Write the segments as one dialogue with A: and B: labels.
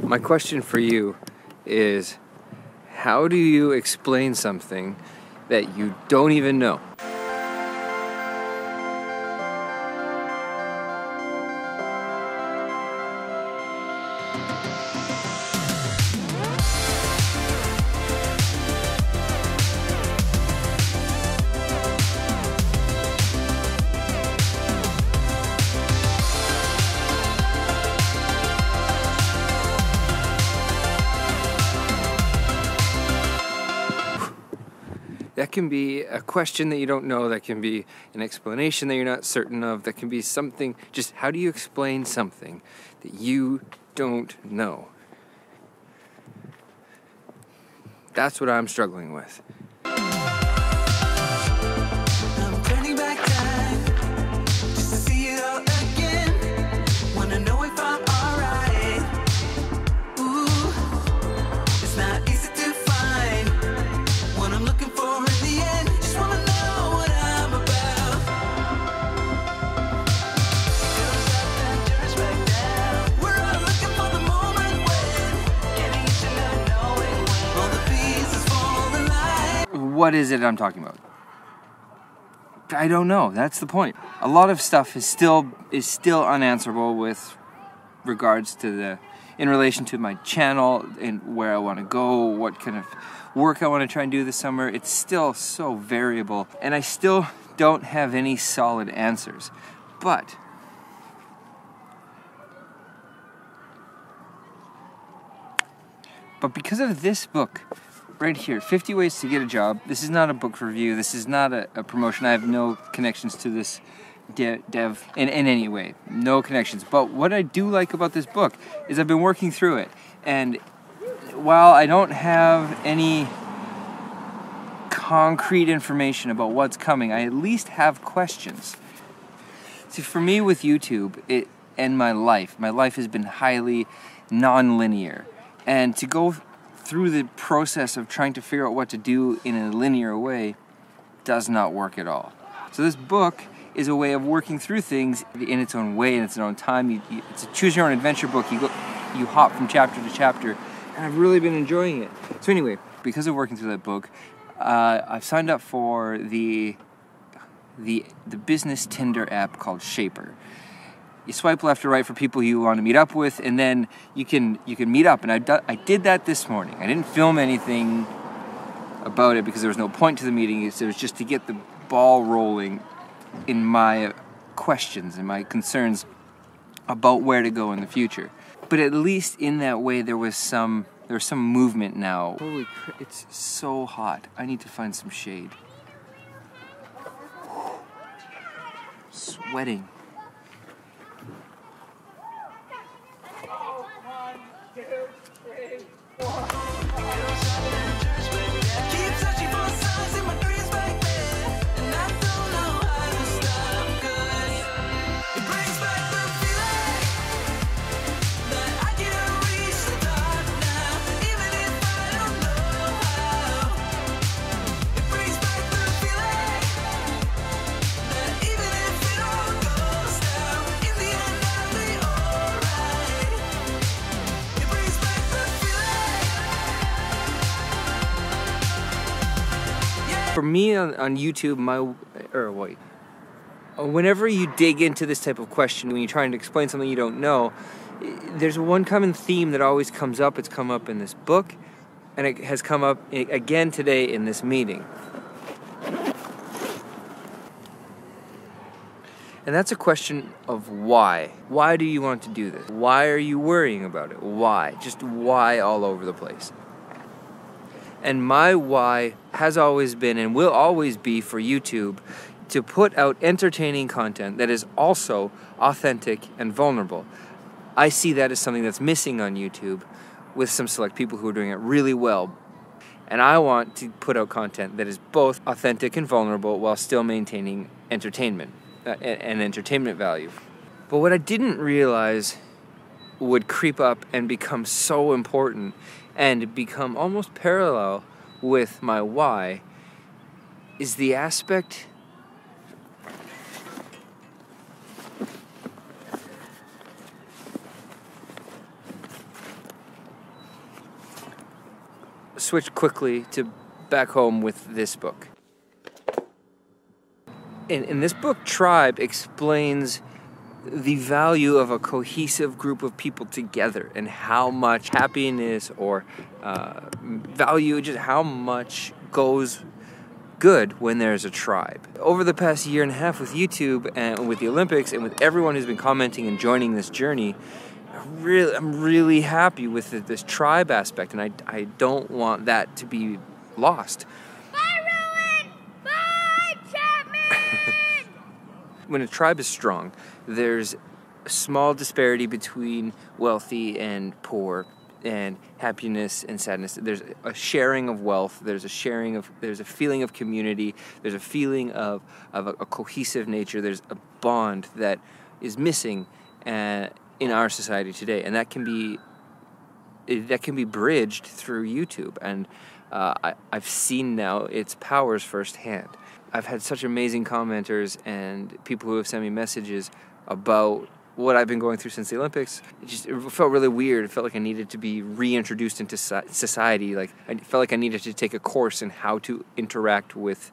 A: My question for you is, how do you explain something that you don't even know? That can be a question that you don't know, that can be an explanation that you're not certain of, that can be something, just how do you explain something that you don't know? That's what I'm struggling with. What is it I'm talking about? I don't know. That's the point. A lot of stuff is still unanswerable with regards to in relation to my channel and where I want to go, what kind of work I want to try and do this summer. It's still so variable, and I still don't have any solid answers. But because of this book right here, 50 Ways to Get a Job. This is not a book review. This is not a promotion. I have no connections to this dev in any way. No connections. But what I do like about this book is I've been working through it. And while I don't have any concrete information about what's coming, I at least have questions. See, for me with YouTube and my life has been highly non-linear. And to go through the process of trying to figure out what to do in a linear way does not work at all. So this book is a way of working through things in its own way, in its own time. It's a choose your own adventure book. You hop from chapter to chapter, and I've really been enjoying it. So anyway, because of working through that book, I've signed up for the business Tinder app called Shaper. You swipe left or right for people you want to meet up with, and then you can meet up. And I did that this morning. I didn't film anything about it because there was no point to the meeting. It was just to get the ball rolling in my questions and my concerns about where to go in the future. But at least in that way, there's some movement now. Holy crap, it's so hot. I need to find some shade. Sweating.
B: 1, 2, 3, 4.
A: For me on YouTube, whenever you dig into this type of question, when you're trying to explain something you don't know, there's one common theme that always comes up. It's come up in this book, and it has come up again today in this meeting. And that's a question of why. Why do you want to do this? Why are you worrying about it? Why? Just why all over the place. And my why has always been and will always be for YouTube to put out entertaining content that is also authentic and vulnerable. I see that as something that's missing on YouTube with some select people who are doing it really well. And I want to put out content that is both authentic and vulnerable while still maintaining entertainment and entertainment value. But what I didn't realize would creep up and become so important and become almost parallel with my why is the aspect switch quickly to back home with this book. In this book, Tribe explains the value of a cohesive group of people together and how much happiness or value, just how much goes good when there's a tribe. Over the past year and a half with YouTube and with the Olympics and with everyone who's been commenting and joining this journey, I'm really happy with this tribe aspect, and I don't want that to be lost. When a tribe is strong, there's a small disparity between wealthy and poor, and happiness and sadness. There's a sharing of wealth. There's a feeling of community. There's a feeling of a cohesive nature. There's a bond that is missing in our society today, and that can be bridged through YouTube. And I've seen now its powers firsthand. I've had such amazing commenters and people who have sent me messages about what I've been going through since the Olympics. It felt really weird. It felt like I needed to be reintroduced into society. Like I felt like I needed to take a course in how to interact with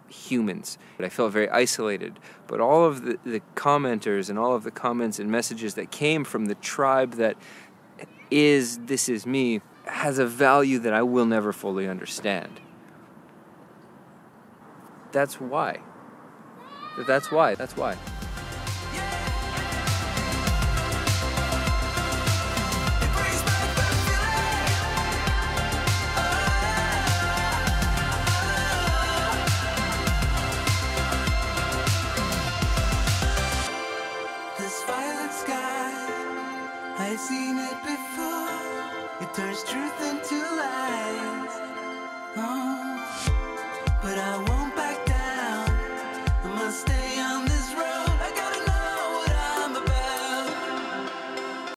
A: humans. But I felt very isolated. But all of the commenters and all of the comments and messages that came from the tribe that is This Is Me has a value that I will never fully understand. That's why. That's why.
C: This violet sky, I've seen it before. It turns truth into lies. Oh, but I won't.